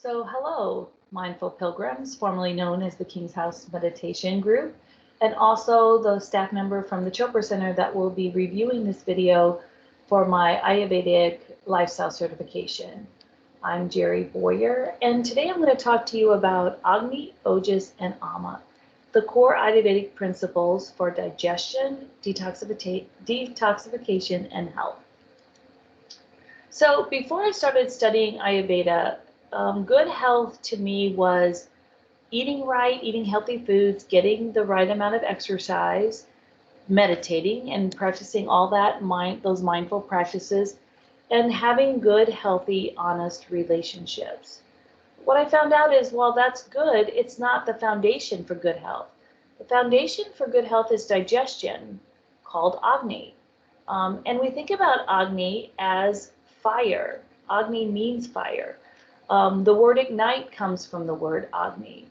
So, hello, mindful pilgrims, formerly known as the King's House Meditation Group, and also the staff member from the Chopra Center that will be reviewing this video for my Ayurvedic lifestyle certification. I'm Jerry Boyer, and today I'm going to talk to you about Agni, Ojas, and Ama, the core Ayurvedic principles for digestion, detoxification, and health. So before I started studying Ayurveda, good health to me was eating right, eating healthy foods, getting the right amount of exercise, meditating and practicing all those mindful practices, and having good, healthy, honest relationships. What I found out is while that's good, it's not the foundation for good health. The foundation for good health is digestion, called Agni. And we think about Agni as fire. Agni means fire. The word ignite comes from the word Agni.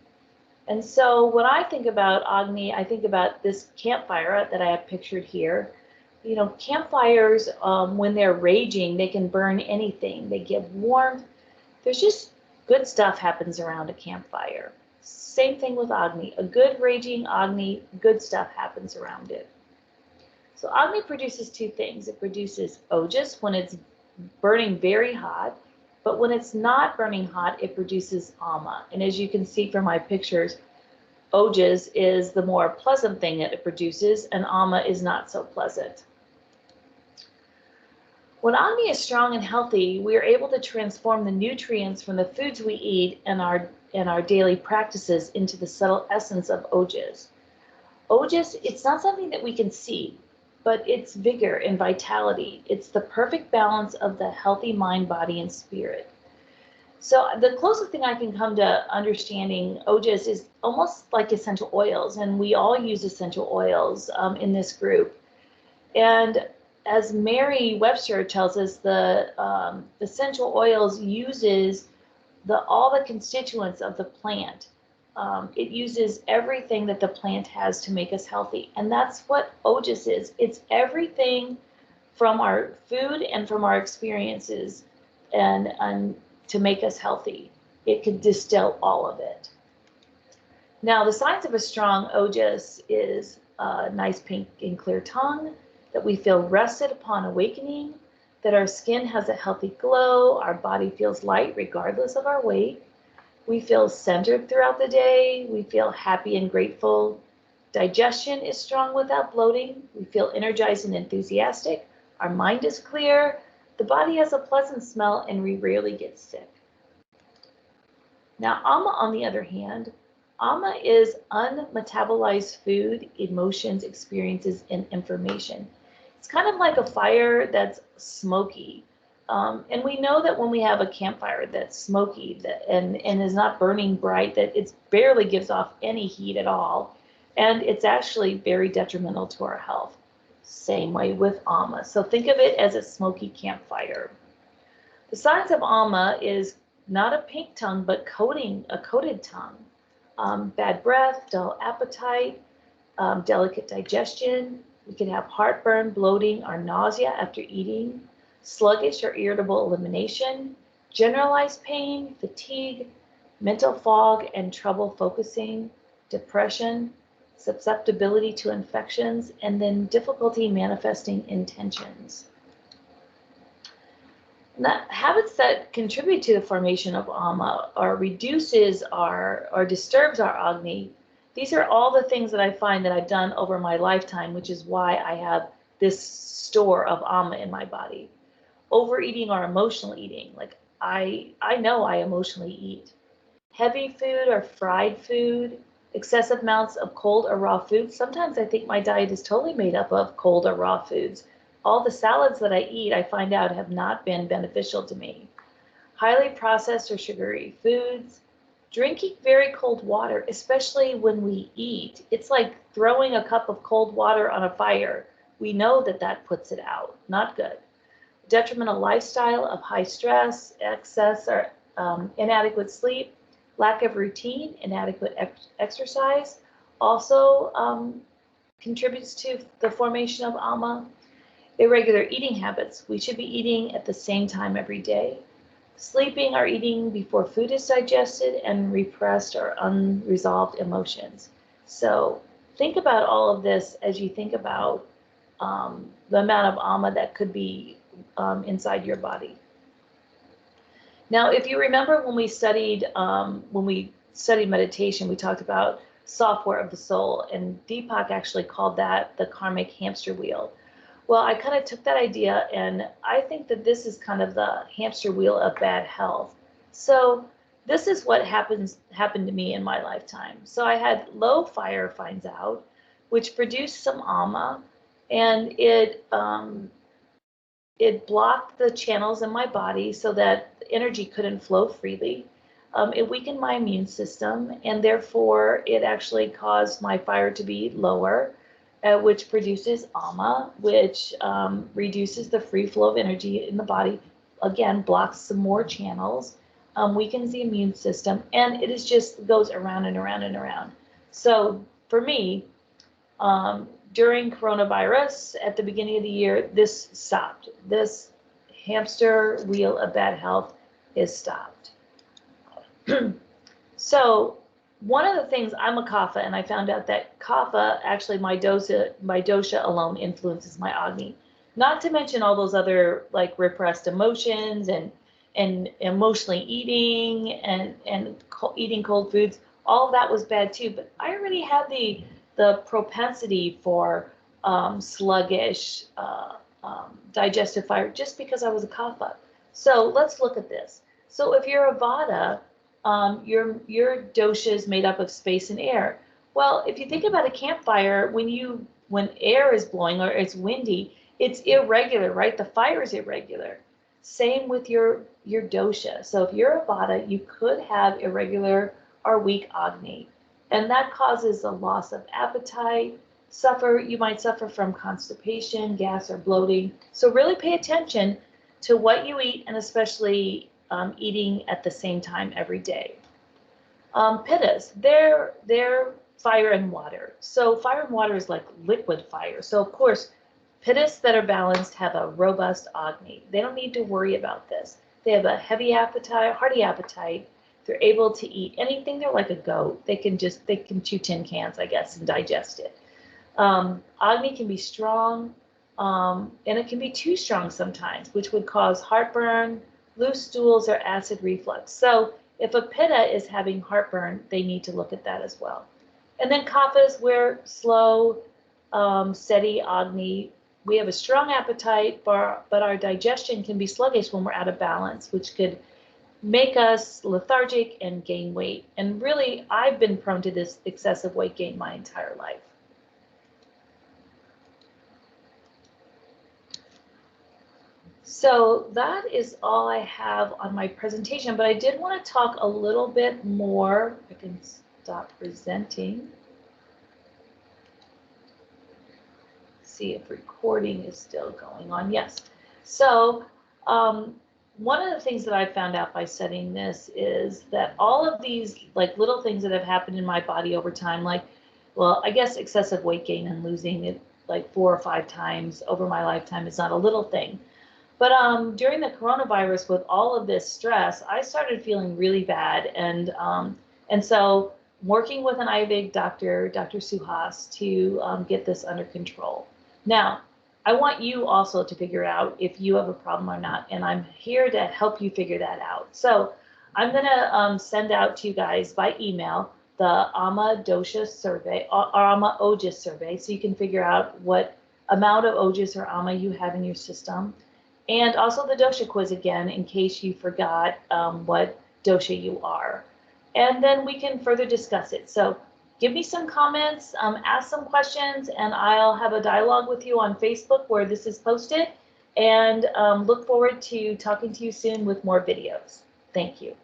And so when I think about Agni, I think about this campfire that I have pictured here. You know, campfires, when they're raging, they can burn anything. They give warmth. There's just good stuff happens around a campfire. Same thing with Agni. A good raging Agni, good stuff happens around it. So Agni produces two things. It produces Ojas when it's burning very hot, but when it's not burning hot, it produces Ama. And as you can see from my pictures, Ojas is the more pleasant thing that it produces, and Ama is not so pleasant. When Agni is strong and healthy, we are able to transform the nutrients from the foods we eat and our daily practices into the subtle essence of Ojas. Ojas, it's not something that we can see, but it's vigor and vitality. It's the perfect balance of the healthy mind, body, and spirit. So the closest thing I can come to understanding Ojas is almost like essential oils, and we all use essential oils in this group. And as Mary Webster tells us, the essential oils uses all the constituents of the plant. It uses everything that the plant has to make us healthy. And that's what Ojas is. It's everything from our food and from our experiences and to make us healthy. It can distill all of it. Now, the signs of a strong Ojas is a nice pink and clear tongue, that we feel rested upon awakening, that our skin has a healthy glow, our body feels light regardless of our weight. We feel centered throughout the day. We feel happy and grateful. Digestion is strong without bloating. We feel energized and enthusiastic. Our mind is clear. The body has a pleasant smell, and we rarely get sick. Now, Ama, on the other hand, Ama is unmetabolized food, emotions, experiences, and information. It's kind of like a fire that's smoky. And we know that when we have a campfire that's smoky and is not burning bright, that it barely gives off any heat at all. And it's actually very detrimental to our health. Same way with Ama. So think of it as a smoky campfire. The signs of Ama is not a pink tongue, but a coated tongue. Bad breath, dull appetite, delicate digestion. We can have heartburn, bloating, or nausea after eating. Sluggish or irritable elimination, generalized pain, fatigue, mental fog and trouble focusing, depression, susceptibility to infections, and then difficulty manifesting intentions. Now, habits that contribute to the formation of Ama or reduces or disturbs our Agni, these are all the things that I find that I've done over my lifetime, which is why I have this store of Ama in my body. Overeating or emotional eating. Like I know I emotionally eat. Heavy food or fried food, excessive amounts of cold or raw foods. Sometimes I think my diet is totally made up of cold or raw foods. All the salads that I eat, I find out have not been beneficial to me. Highly processed or sugary foods. Drinking very cold water, especially when we eat. It's like throwing a cup of cold water on a fire. We know that that puts it out. Not good. Detrimental lifestyle of high stress, excess or inadequate sleep, lack of routine, inadequate exercise also contributes to the formation of Ama. Irregular eating habits. We should be eating at the same time every day. sleeping or eating before food is digested, and repressed or unresolved emotions. So think about all of this as you think about the amount of ama that could be inside your body. Now, if you remember when we studied meditation, we talked about software of the soul, and Deepak actually called that the karmic hamster wheel. Well, I kind of took that idea, and I think that this is kind of the hamster wheel of bad health. So this is what happened to me in my lifetime. So I had low fire, finds out, which produced some ama, and it blocked the channels in my body so that energy couldn't flow freely. It weakened my immune system, and therefore it actually caused my fire to be lower, which produces ama, which reduces the free flow of energy in the body, again, blocks some more channels, weakens the immune system, and it is just goes around and around and around. So for me, during coronavirus, at the beginning of the year, this stopped. This hamster wheel of bad health is stopped. So one of the things, I'm a kapha, and I found out that kapha, actually my dosha alone influences my Agni. Not to mention all those other like repressed emotions and emotionally eating and eating cold foods. All of that was bad too. But I already had the propensity for sluggish digestive fire just because I was a kapha. So let's look at this. So if you're a vata, your dosha is made up of space and air. Well, if you think about a campfire, when air is blowing or it's windy, it's irregular, right? The fire is irregular. Same with your dosha. So if you're a vata, you could have irregular or weak Agni, and that causes a loss of appetite. You might suffer from constipation, gas, or bloating. So really pay attention to what you eat, and especially eating at the same time every day. Pittas, they're fire and water. So fire and water is like liquid fire. So of course, pittas that are balanced have a robust Agni. They don't need to worry about this. They have a heavy appetite, hearty appetite. They're able to eat anything. They're like a goat. They can chew tin cans, I guess, and digest it. Agni can be strong, and it can be too strong sometimes, which would cause heartburn, loose stools, or acid reflux. So if a pitta is having heartburn, they need to look at that as well. And then kaphas, we're slow, steady Agni. We have a strong appetite, but our digestion can be sluggish when we're out of balance, which could make us lethargic and gain weight. And really, I've been prone to this excessive weight gain my entire life. So that is all I have on my presentation, but I did want to talk a little bit more. I can stop presenting. See if recording is still going on. Yes. So one of the things that I found out by studying this is that all of these like little things that have happened in my body over time, like, well, I guess excessive weight gain and losing it like 4 or 5 times over my lifetime is not a little thing. But during the coronavirus, with all of this stress, I started feeling really bad, and so working with an Ayurvedic doctor, Dr. Suhas, to get this under control. Now, I want you also to figure out if you have a problem or not, and I'm here to help you figure that out. So I'm going to send out to you guys by email the Ama Dosha survey, or Ama Ojas survey, so you can figure out what amount of Ojas or Ama you have in your system. And also the dosha quiz again, in case you forgot what dosha you are. And then we can further discuss it. So give me some comments, ask some questions, and I'll have a dialogue with you on Facebook where this is posted. And look forward to talking to you soon with more videos. Thank you.